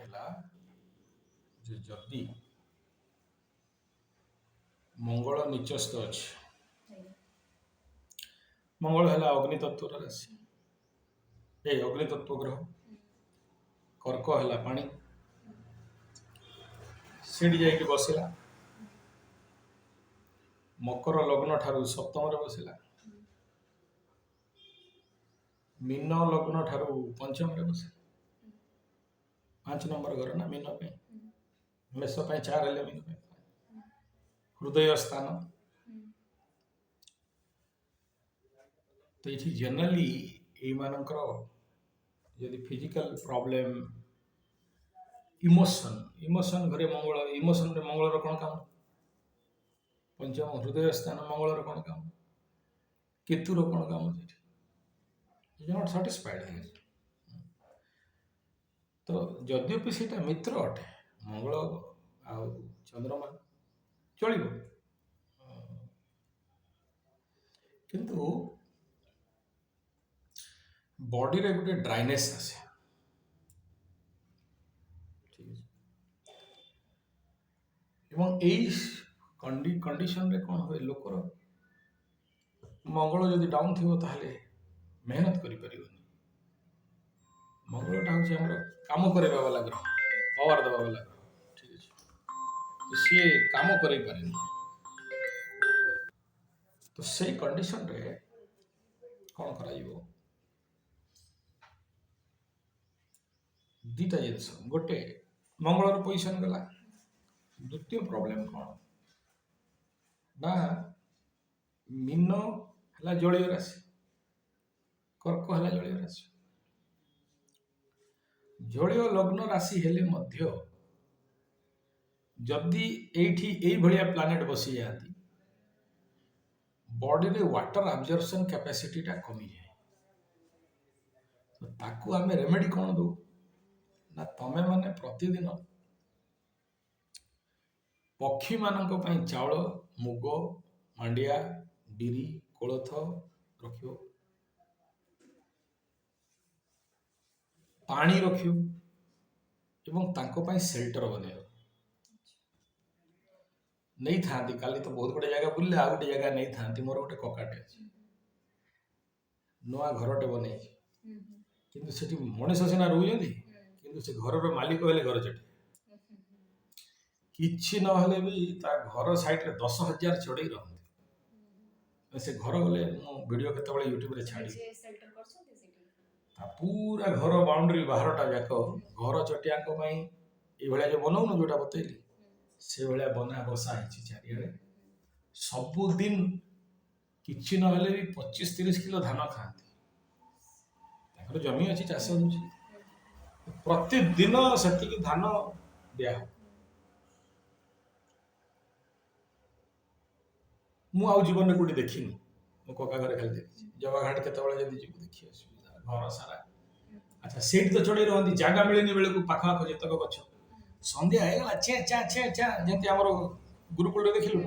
ହେଲା ଯେ ଯଦି ମଙ୍ଗଳ ନିଚସ୍ଥ ଅଛି, ମଙ୍ଗଳ ହେଲା ଅଗ୍ନି ତତ୍ଵର ରାଶି, ଅଗ୍ନି ତତ୍ଵ ଗ୍ରହ, କର୍କ ହେଲା ପାଣି, ସେଠି ଯାଇକି ବସିଲା, ମକର ଲଗ୍ନ ଠାରୁ ସପ୍ତମରେ ବସିଲା, ମୀନ ଲଗ୍ନ ଠାରୁ ପଞ୍ଚମରେ ବସିଲା, 5 ନମ୍ବର ଘର ନା ମୀନ ପାଇଁ, ମେଷ ପାଇଁ 4 ହେଲେ ମୀନ ପାଇଁ ହୃଦୟ ସ୍ଥାନ। ତ ଏଠି ଜେନେରାଲି ଏଇମାନଙ୍କର ଯଦି ଫିଜିକାଲ ପ୍ରୋବ୍ଲେମ, ଇମୋସନ ଘରେ ମଙ୍ଗଳ, ଇମୋସନରେ ମଙ୍ଗଳର କ'ଣ କାମ? ପଞ୍ଚମ ହୃଦୟ ସ୍ଥାନ ମଙ୍ଗଳର କ'ଣ କାମ? କେତୁର କ'ଣ କାମ? ସେଠି ନଟ୍ ସାଟିସ୍ଫାଏଡ୍। ତ ଯଦିଓ ବି ସେଇଟା ମିତ୍ର ଅଟେ, ମଙ୍ଗଳ ଆଉ ଚନ୍ଦ୍ରମା ଚଳିବ, କିନ୍ତୁ ବଡିରେ ଗୋଟେ ଡ୍ରାଇନେସ୍ ଆସେ, ଠିକ ଅଛି। ଏବଂ ଏଇ କଣ୍ଡିସନରେ କ'ଣ ହୁଏ, ଲୋକର ମଙ୍ଗଳ ଯଦି ଡାଉନ୍ ଥିବ ତାହେଲେ ମେହନତ କରିପାରିବନି। ମଙ୍ଗଳଟା ହେଉଛି ଆମର କାମ କରିବା ବାଲା ଗ୍ରହ, ପାୱାର ଦେବା ବାଲା ଗ୍ରହ, ଠିକ ଅଛି। ସିଏ କାମ କରେଇ ପାରେନି। ତ ସେଇ କଣ୍ଡିସନରେ କ'ଣ କରାଯିବ? ଦୁଇଟା ଜିନିଷ, ଗୋଟେ ମଙ୍ଗଳର ପୋଜିସନ ଗଲା, ଦ୍ୱିତୀୟ ପ୍ରୋବ୍ଲେମ କ'ଣ ନା ମୀନ ହେଲା ଜଳୀୟ ରାଶି, କର୍କ ହେଲା ଜଳୀୟ ରାଶି। ଜଳୀୟ ଲଗ୍ନ ରାଶି ହେଲେ ମଧ୍ୟ ଯଦି ଏଇଠି ଏଇଭଳିଆ ପ୍ଲାନେଟ ବସି ଯାଆନ୍ତି, ବଡିରେ ୱାଟର ଆବଜର୍ପସନ କ୍ୟାପାସିଟିଟା କମିଯାଏ। ତାକୁ ଆମେ ରେମେଡି କ'ଣ ଦଉ ନା, ତମେ ମାନେ ପ୍ରତିଦିନ ପକ୍ଷୀମାନଙ୍କ ପାଇଁ ଚାଉଳ, ମୁଗ, ମାଣ୍ଡିଆ, ବିରି, କୋଳଥ ରଖିବ, ପାଣି ରଖିବ ଏବଂ ତାଙ୍କ ପାଇଁ ସେଲ୍ଟର ବନେଇବ। ନେଇଥାନ୍ତି, କାଲି ତ ବହୁତ ଗୁଡ଼େ ଜାଗା ବୁଲିଲେ, ଆଉ ଗୋଟେ ଜାଗା ନେଇଥାନ୍ତି। ମୋର ଗୋଟେ କକାଟେ ଅଛି, ନୂଆ ଘରଟେ ବନେଇଛି, କିନ୍ତୁ ସେଠି ମଣିଷ ସିନା ରହୁଛନ୍ତି, କିନ୍ତୁ ସେ ଘରର ମାଲିକ ହେଲେ ଘରଚଟି। କିଛି ନହେଲେ ବି ତା ଘର ସାଇଡରେ 10,000 ଚଢ଼େଇ ରହନ୍ତି। ସେ ଘର ଗଲେ ମୁଁ ଭିଡ଼ିଓ କେତେବେଳେ ୟୁଟ୍ୟୁବରେ ଛାଡ଼ି, ତା ପୁରା ଘର ବାଉଣ୍ଡ୍ରି ବାହାରଟା ଯାକ ଘର ଚଟିଆଙ୍କ ପାଇଁ ଏଇଭଳିଆ ଯୋଉ ବନଉନୁ, ଯୋଉଟା ବତେଇଲି, ସେଭଳିଆ ବନା ବସା ହେଇଛି ଚାରିଆଡ଼େ। ସବୁଦିନ କିଛି ନହେଲେ ବି 25-30 କିଲୋ ଧାନ ଖାଆନ୍ତି। ତାଙ୍କର ଜମି ଅଛି, ଚାଷ ହେଉଛି, ପ୍ରତିଦିନ ସେତିକି ଧାନ ଦିଆହବ। ମୁଁ ଆଉ ଜୀବନରେ କୋଉଠି ଦେଖିନି, ମୋ କକା ଘରେ ଖାଲି ଦେଖିଛି। ଜବାଘାଟ କେତେବେଳେ ଯଦି ଯିବୁ ଦେଖି ଆସିବୁ, ଘର ସାରା। ଆଚ୍ଛା, ସେଇଠି ତ ଚଢ଼େଇ ରହନ୍ତି, ଜାଗା ମିଳେନି ବେଳକୁ ପାଖ ଆଖ ଯେତକ ଗଛ, ସନ୍ଧ୍ୟା ହେଇଗଲା ଚେଁ ଚାଁ ଚେଁ ଚାଁ, ଯେମିତି ଆମର ଗୁରୁକୁଳରେ ଦେଖିଲୁ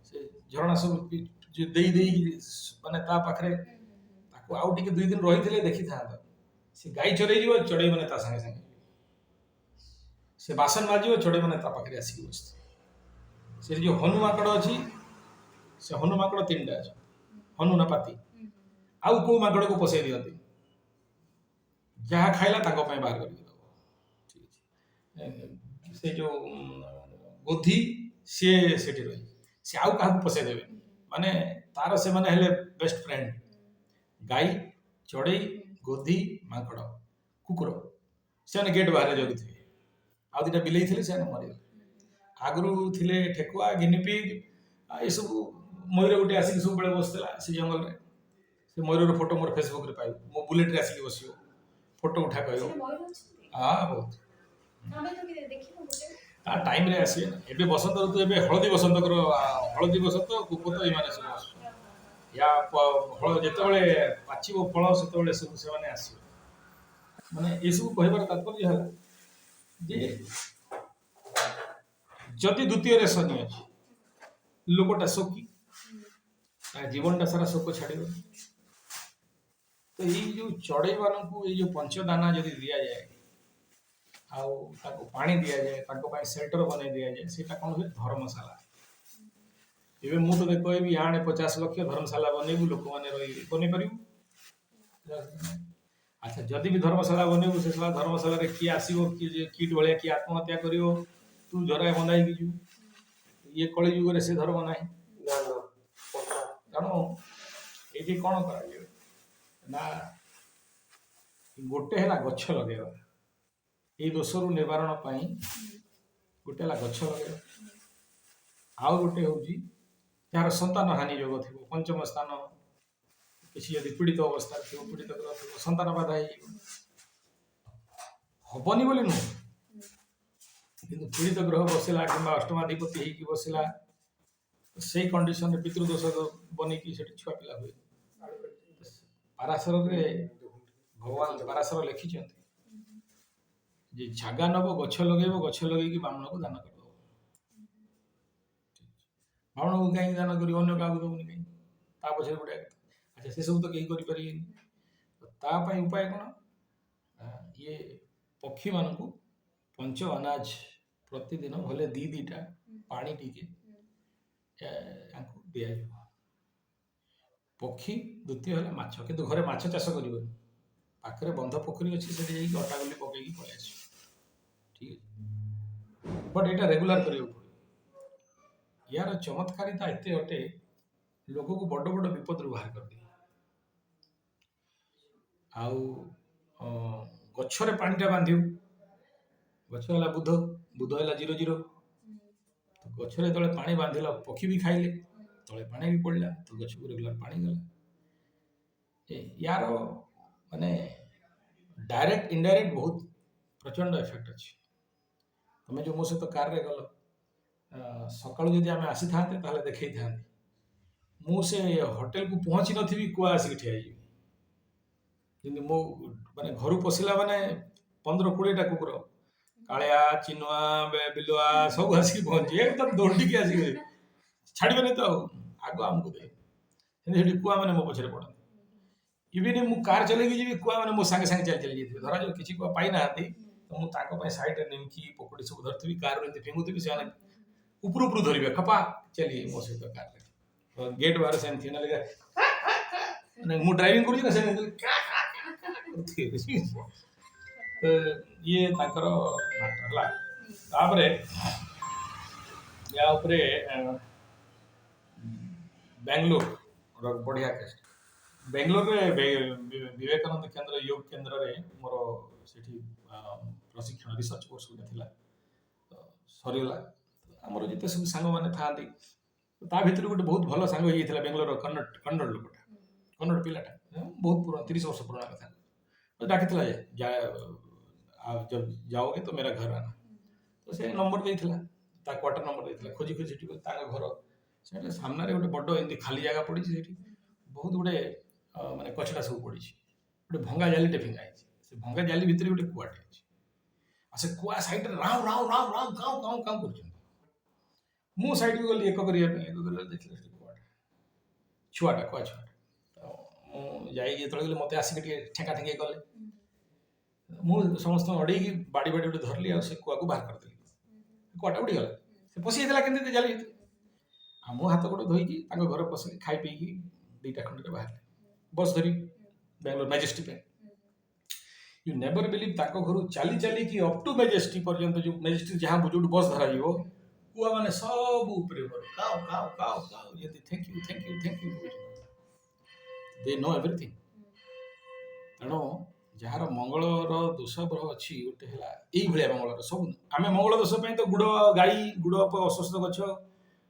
ସେ ଝରଣା ସବୁ ଦେଇକି ମାନେ ତା ପାଖରେ, ତାକୁ ଆଉ ଟିକେ 2 ଦିନ ରହିଥିଲେ ଦେଖିଥାନ୍ତା। ସେ ଗାଈ ଚରେଇ ଯିବ, ଚଢ଼େଇ ମାନେ ତା ସାଙ୍ଗେ ସାଙ୍ଗେ, ସେ ବାସନ ମାଜିବ, ଚଢ଼େଇ ମାନେ ତା ପାଖରେ ଆସିକି ବସିଥିବେ। ସେଠି ଯୋଉ ହନୁ ମାଙ୍କଡ଼ ଅଛି, ସେ ହନୁ ମାଙ୍କଡ଼ 3ଟା ଅଛି, ହନୁ ନା ପାତି, ଆଉ କୋଉ ମାଙ୍କଡ଼କୁ ପସେଇ ଦିଅନ୍ତି, ଯାହା ଖାଇଲା ତାଙ୍କ ପାଇଁ ବାହାର କରିକି ଦେବ, ଠିକ ଅଛି। ସେ ଯୋଉ ଗୋଧି, ସିଏ ସେଠି ରହି, ସେ ଆଉ କାହାକୁ ପସେଇ ଦେବେନି, ମାନେ ତାର ସେମାନେ ହେଲେ ବେଷ୍ଟ ଫ୍ରେଣ୍ଡ। ଗାଈ, ଚଢ଼େଇ, ଗୋଧି, ମାଙ୍କଡ଼, କୁକୁର, ସେମାନେ ଗେଟ୍ ବାହାରେ ଜଗିଥିବେ। ଆଉ 2ଟା ବିଲେଇ ଥିଲେ, ସେମାନେ ମରିଗଲେ। ଆଗରୁ ଥିଲେ ଠେକୁଆ, ଗିନିପିଗ, ଏସବୁ। ମୟୂର ଗୋଟେ ଆସିକି ସବୁବେଳେ ବସିଥିଲା ସେ ଜଙ୍ଗଲରେ, ସେ ମୟୂରର ଫଟୋ ମୋର ଫେସବୁକରେ ପାଇବ। ମୋ ବୁଲେଟରେ ଆସିକି ବସିବ, ଫଟୋ ଉଠା କହିବ। ବହୁତ ତା ଟାଇମରେ ଆସିବେ ନା। ଏବେ ବସନ୍ତ ଋତୁ, ଏବେ ହଳଦୀ ବସନ୍ତଙ୍କର, ହଳଦୀ ବସନ୍ତ, କୁପତ, ଏମାନେ ସବୁ ଆସୁଛନ୍ତି। ଯେତେବେଳେ ପାଚିବ ଫଳ, ସେତେବେଳେ ସବୁ ସେମାନେ ଆସିବେ। ମାନେ ଏସବୁ କହିବାର ତାତ୍ପର୍ଯ୍ୟ ହେଲା ଯେ ଯଦି ଦ୍ୱିତୀୟରେ ଶନି ଅଛି, ଲୋକଟା ଶୋକି, ତା ଜୀବନଟା ସାରା ଶୋକ ଛାଡ଼ିବ। ତ ଏଇ ଯୋଉ ଚଢ଼େଇ ମାନଙ୍କୁ ଏଇ ଯୋଉ ପଞ୍ଚଦାନା ଯଦି ଦିଆଯାଏ, ଆଉ ତାକୁ ପାଣି ଦିଆଯାଏ, ତାଙ୍କ ପାଇଁ ସେଲ୍ଟର ବନେଇ ଦିଆଯାଏ, ସେଇଟା କ'ଣ ହୁଏ ଧର୍ମଶାଳା। ଏବେ ମୁଁ ତତେ କହିବି ଆଣେ 50 ଲକ୍ଷ ଧର୍ମଶାଳା ବନେଇବୁ, ଲୋକମାନେ ରହିବେ, ବନେଇ ପାରିବୁ? ଆଚ୍ଛା ଯଦି ବି ଧର୍ମଶାଳା ବନେଇବୁ, ସେ ଶଳା ଧର୍ମଶାଳାରେ କିଏ ଆସିବ, କିଏ କିଟ୍ ଭଳିଆ କିଏ ଆତ୍ମହତ୍ୟା କରିବ, ତୁ ଜରାଏ ବନ୍ଧା ହେଇକି ଯିବୁ। ଇଏ କଳି ଯୁଗରେ ସେ ଧର୍ମ ନାହିଁ। ତେଣୁ ଏଇଠି କ'ଣ କରାଯିବ ନା, ଗୋଟେ ହେଲା ଗଛ ଲଗେଇବା, ଏଇ ଦୋଷରୁ ନିବାରଣ ପାଇଁ ଗୋଟେ ହେଲା ଗଛ ଲଗେଇବା, ଆଉ ଗୋଟେ ହେଉଛି ଯାହାର ସନ୍ତାନ ହାନି ଯୋଗ ଥିବ, ପଞ୍ଚମ ସ୍ଥାନ କିଛି ଯଦି ପୀଡ଼ିତ ଅବସ୍ଥାରେ ଥିବ, ପୀଡ଼ିତ ଗ୍ରହ ଥିବ, ସନ୍ତାନ ବାଧା ହେଇଯିବ, ହବନି ବୋଲି ନୁହଁ, କିନ୍ତୁ ପୀଡ଼ିତ ଗ୍ରହ ବସିଲା କିମ୍ବା ଅଷ୍ଟମାଧିପତି ହେଇକି ବସିଲା, ସେଇ କଣ୍ଡିସନରେ ପିତୃଦୋଷ ବନେଇକି ସେଠି ଛୁଆ ପିଲା ହୁଏ। ପାରାଶରରେ ଭଗବାନ ପାରାଶର ଲେଖିଛନ୍ତି ଯେ ଜାଗା ନବ, ଗଛ ଲଗେଇବ, ଗଛ ଲଗେଇକି ବାମୁଣକୁ ଦାନ କରିବ। ବାମୁଣକୁ କାହିଁକି ଦାନ କରିବ, ଅନ୍ୟ କାହାକୁ ଦେବୁନି କାହିଁକି? ତା ପଛରେ ଗୋଟେ ଆଚ୍ଛା ସେସବୁ ତ କେହି କରିପାରିବେନି। ତା ପାଇଁ ଉପାୟ କ'ଣ? ଇଏ ପକ୍ଷୀମାନଙ୍କୁ ପଞ୍ଚ ଅନାଜ ପ୍ରତିଦିନ ଭଲେ 2-2ଟା ପାଣି ଟିକେ ତାଙ୍କୁ ଦିଆଯିବ। ପକ୍ଷୀ, ଦ୍ୱିତୀୟ ହେଲା ମାଛ, କିନ୍ତୁ ଘରେ ମାଛ ଚାଷ କରିବନି, ପାଖରେ ବନ୍ଧ ପୋଖରୀ ଅଛି, ସେଠି ଯାଇକି ଅଟା ଗୁଲି ପକେଇକି ପଳେଇ ଆସିବ, ଠିକ୍ ଅଛି? ବଟ୍ ଏଇଟା ରେଗୁଲାର କରିବାକୁ ପଡ଼ିବ। ୟାର ଚମତ୍କାରିତା ଏତେ ଅଟେ, ଲୋକକୁ ବଡ଼ ବଡ଼ ବିପଦରୁ ବାହାର କରିଦିଏ। ଆଉ ଗଛରେ ପାଣିଟା ବାନ୍ଧିବୁ, ଗଛ ହେଲା ବୁଧ, ବୁଧ ହେଲା 0-0, ଗଛରେ ଯେତେବେଳେ ପାଣି ବାନ୍ଧିଲ, ପକ୍ଷୀ ବି ଖାଇଲେ, ତଳେ ପାଣି ବି ପଡ଼ିଲା, ତ ଗଛକୁ ରେଗୁଲାର ପାଣି ଗଲା। ୟାର ମାନେ ଡାଇରେକ୍ଟ ଇନଡାଇରେକ୍ଟ ବହୁତ ପ୍ରଚଣ୍ଡ ଏଫେକ୍ଟ ଅଛି। ତମେ ଯେଉଁ ମୋ ସହିତ କାରରେ ଗଲ, ସକାଳୁ ଯଦି ଆମେ ଆସିଥାନ୍ତେ ତାହେଲେ ଦେଖେଇଥାନ୍ତି, ମୁଁ ସେ ହୋଟେଲକୁ ପହଞ୍ଚି ନଥିବି, କୁଆ ଆସିକି ଠିଆ ହେଇଯିବି। କିନ୍ତୁ ମୋ ମାନେ ଘରୁ ପଶିଲା ମାନେ 15-20ଟା କୁକୁର, କାଳିଆ, ଚିନୁଆ, ବିଲୁଆ ସବୁ ଆସିକି ପହଞ୍ଚିବେ, ଏକଦମ ଦୌଡ଼ିକି ଆସିକି ଛାଡ଼ିବେନି ତ, ଆଉ ଆଗ ଆମକୁ ଦେବେ। କିନ୍ତୁ ସେଠି କୁଆ ମାନେ ମୋ ପଛରେ ପଡ଼ନ୍ତି। ଇଭିନ୍ ମୁଁ କାର୍ ଚଲେଇକି ଯିବି, କୁଆ ମାନେ ମୋ ସାଙ୍ଗେ ସାଙ୍ଗେ ଚାଲି ଚାଲି ଯାଇଥିବେ। ଧରାଯାଉ କିଛି କୁଆ ପାଇନାହାନ୍ତି, ତ ମୁଁ ତାଙ୍କ ପାଇଁ ସାଇଡ଼ରେ ନିମକି ପକୁଡ଼ି ସବୁ ଧରିଥିବି, କାର୍ରୁ ଏମିତି ଫିଙ୍ଗୁଥିବି, ସେମାନେ ଉପରୁ ଉପରୁ ଧରିବେ, ଖପା ଚାଲିବେ ମୋ ସହିତ କାର୍ରେ। ଗେଟ୍ ବାହାରେ ସେମିତି ମାନେ ମୁଁ ଡ୍ରାଇଭିଂ କରୁଛି ନା, ସେମିତି ଇଏ ତାଙ୍କର ହେଲା। ତାପରେ ୟା ଉପରେ ବାଙ୍ଗାଲୋର ବଢ଼ିଆ କେସ୍। ବାଙ୍ଗାଲୋରରେ ବିବେକାନନ୍ଦ କେନ୍ଦ୍ର ୟୋଗ କେନ୍ଦ୍ରରେ ମୋର ସେଠି ପ୍ରଶିକ୍ଷଣ ରିସର୍ଚ୍ଚ କୋର୍ସ ଗୋଟେ ଥିଲା, ତ ସରିଗଲା। ଆମର ଯେତେ ସବୁ ସାଙ୍ଗମାନେ ଥାଆନ୍ତି, ତା ଭିତରୁ ଗୋଟେ ବହୁତ ଭଲ ସାଙ୍ଗ ହେଇଯାଇଥିଲା ବାଙ୍ଗାଲୋରର କନ୍ନଡ଼ ଲୋକଟା, କନ୍ନଡ଼ ପିଲାଟା, ବହୁତ ପୁରୁଣା, 30 ବର୍ଷ ପୁରୁଣା କଥା। ଡାକିଥିଲା ଯାଓगे ତ मेरा घर आना, ତ ସେ ନମ୍ବର ଦେଇଥିଲା, ତା କ୍ୱାର୍ଟର ନମ୍ବର ଦେଇଥିଲା। ଖୋଜି ଖୋଜି ସେଠି ତାଙ୍କ ଘର ସେଠି ସାମ୍ନାରେ ଗୋଟେ ବଡ଼ ଏମିତି ଖାଲି ଜାଗା ପଡ଼ିଛି, ସେଠି ବହୁତ ଗୁଡ଼େ ମାନେ କଚଡ଼ା ସବୁ ପଡ଼ିଛି, ଗୋଟେ ଭଙ୍ଗା ଜାଲିଟେ ଫିଙ୍ଗା ହେଇଛି, ସେ ଭଙ୍ଗା ଜାଲି ଭିତରେ ଗୋଟେ କୁଆଟେ ଅଛି, ଆଉ ସେ କୁଆ ସାଇଡ଼ରେ ରାଉ ରାଉ ରାଉ ରାଉ କାଉଁ କାଉଁ କାଉଁ କରୁଛନ୍ତି। ମୁଁ ସାଇଡ଼କୁ ଗଲି ଏକ କରିବା ପାଇଁ, ଦେଖିଲି ସେଠି କୁଆଟା, ଛୁଆଟା, କୁଆ ଛୁଆଟା। ମୁଁ ଯାଇକି ଯେତେବେଳେ ଗଲି, ମୋତେ ଆସିକି ଟିକେ ଠେଙ୍କା ଠେଙ୍କେଇ କଲେ, ମୁଁ ସମସ୍ତଙ୍କୁ ଅଡ଼େଇକି ବାଡ଼ି ବାଡ଼ି ଗୋଟେ ଧରିଲି, ଆଉ ସେ କୁଆକୁ ବାହାର କରିଦେଲି। କୁଆଟା ଉଡ଼ିଗଲା, ସେ ପଶି ଯାଇଥିଲା କେମିତି ଜାଲି ଭିତରେ। ଆଉ ମୁଁ ହାତ ଗୋଡ଼ ଧୋଇକି ତାଙ୍କ ଘରେ ପଶିଲି, ଖାଇ ପିଇକି 2ଟା ଖଣ୍ଡରେ ବାହାରିଲି, ବସ୍ ଧରି ବାଙ୍ଗାଲୋର ମ୍ୟାଜେଷ୍ଟିକ୍ ପାଇଁ। ୟୁ ନେଭର ବିଲିଭ୍, ତାଙ୍କ ଘରୁ ଚାଲି ଚାଲିକି ଅପ୍ ଟୁ ମ୍ୟାଜେଷ୍ଟିକ୍ ପର୍ଯ୍ୟନ୍ତ, ଯେଉଁ ମ୍ୟାଜେଷ୍ଟିକ୍ ଯାହା ଯୋଉଠି ବସ୍ ଧରାଯିବ, କୁଆ ମାନେ ସବୁ ଉପରେ କାଉ କାଉ କାଉ କାଉ ଯେମିତି thank you thank you thank you, they know everything. ତେଣୁ ଯାହାର ମଙ୍ଗଳର ଦୋଷ ଗ୍ରହ ଅଛି, ଗୋଟେ ହେଲା ଏଇଭଳିଆ ମଙ୍ଗଳର ସବୁ। ଆମେ ମଙ୍ଗଳ ଦୋଷ ପାଇଁ ତ ଗୁଡ଼ ଗାଈ, ଗୁଡ଼ ଅଶ୍ୱସ୍ଥ ଗଛ,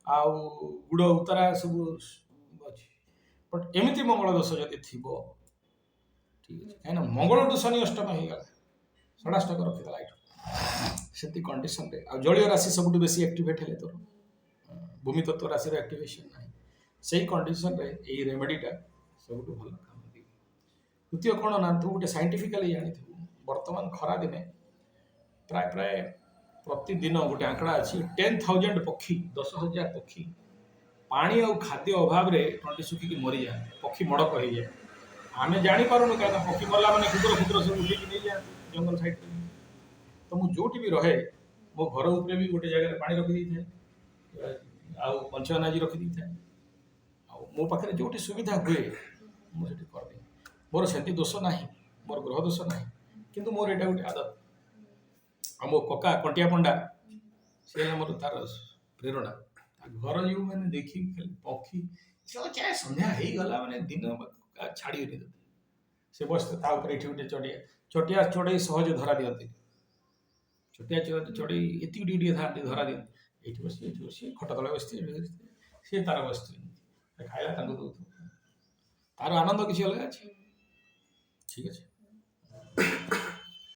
ଆଉ ଗୁଡ଼ ଉତ୍ତରା ସବୁ ଅଛି, ବଟ୍ ଏମିତି ମଙ୍ଗଳ ଦୋଷ ଯଦି ଥିବ, ଠିକ୍ ଅଛି, କାହିଁକିନା ମଙ୍ଗଳଠୁ ଶନି ଅଷ୍ଟମ ହେଇଗଲା, ଷଡ଼ାଷ୍ଟକ ରଖିଦେଲା ଏଇଠୁ, ସେମିତି କଣ୍ଡିସନରେ। ଆଉ ଜଳୀୟ ରାଶି ସବୁଠୁ ବେଶୀ ଆକ୍ଟିଭେଟ୍ ହେଲେ ତୋର ଭୂମି ତତ୍ତ୍ୱ ରାଶିର ଆକ୍ଟିଭେସନ୍ ନାହିଁ, ସେଇ କଣ୍ଡିସନରେ ଏଇ ରେମେଡ଼ିଟା ସବୁଠୁ ଭଲ କାମ ଦିଏ। ଦ୍ୱିତୀୟ କ'ଣ ନା, ତୁ ଗୋଟେ ସାଇଣ୍ଟିଫିକାଲି ଜାଣିଥିବୁ, ବର୍ତ୍ତମାନ ଖରାଦିନେ ପ୍ରାୟ ପ୍ରତିଦିନ ଗୋଟେ ଆଙ୍କଡ଼ା ଅଛି, 10,000 ପକ୍ଷୀ, 10,000 ପକ୍ଷୀ ପାଣି ଆଉ ଖାଦ୍ୟ ଅଭାବରେ ତଣ୍ଟି ଶୁଖିକି ମରିଯାଆନ୍ତି, ପକ୍ଷୀ ମଡ଼କ ହେଇଯାଏ। ଆମେ ଜାଣିପାରୁନୁ, କାହିଁକିନା ପକ୍ଷୀ ମରିଲା ମାନେ କ୍ଷୁଦ୍ର କ୍ଷୁଦ୍ର ସବୁ ଉଠିକି ନେଇଯାଆନ୍ତି ଜଙ୍ଗଲ ସାଇଡ଼୍। ତ ମୁଁ ଯୋଉଠି ବି ରହେ ମୋ ଘର ଉପରେ ବି ଗୋଟେ ଜାଗାରେ ପାଣି ରଖିଦେଇଥାଏ, ଆଉ ପଞ୍ଚନାଜି ରଖିଦେଇଥାଏ, ଆଉ ମୋ ପାଖରେ ଯୋଉଠି ସୁବିଧା ହୁଏ ମୁଁ ସେଠି କରିଦିଏ। ମୋର ସେମିତି ଦୋଷ ନାହିଁ, ମୋର ଗ୍ରହ ଦୋଷ ନାହିଁ, କିନ୍ତୁ ମୋର ଏଇଟା ଗୋଟେ ଆଦତ। ଆଉ ମୋ କକା କଣ୍ଟିଆ ପଣ୍ଡା ସେ ହେଲା ମୋର ତାର ପ୍ରେରଣା। ତା ଘର ଯେଉଁମାନେ ଦେଖିକି ଖାଲି ପକ୍ଷୀ ଚାहे ସନ୍ଧ୍ୟା ହେଇଗଲା ମାନେ ଦିନ ଛାଡ଼ିବେନି ତତେ। ସେ ବସିଥିବ ତା ଉପରେ ଏଠି ଗୋଟେ ଚଟିଆ ଚଢ଼େଇ ସହଜେ ଧରା ଦିଅନ୍ତି। ଛୋଟିଆ ଚଢ଼େଇ ଏତିକି ଟିକେ ଟିକେ ଥାନ୍ତି, ଧରା ଦିଅନ୍ତି। ଏଇଠି ବସି ଖଟ ତଳେ ବସିଥିବେ, ସିଏ ତାର ବସିଥିବେ, ଖାଇବା ତାଙ୍କୁ ଦଉଥିବ, ତାର ଆନନ୍ଦ କିଛି ଅଲଗା ଅଛି। ଠିକ ଅଛି।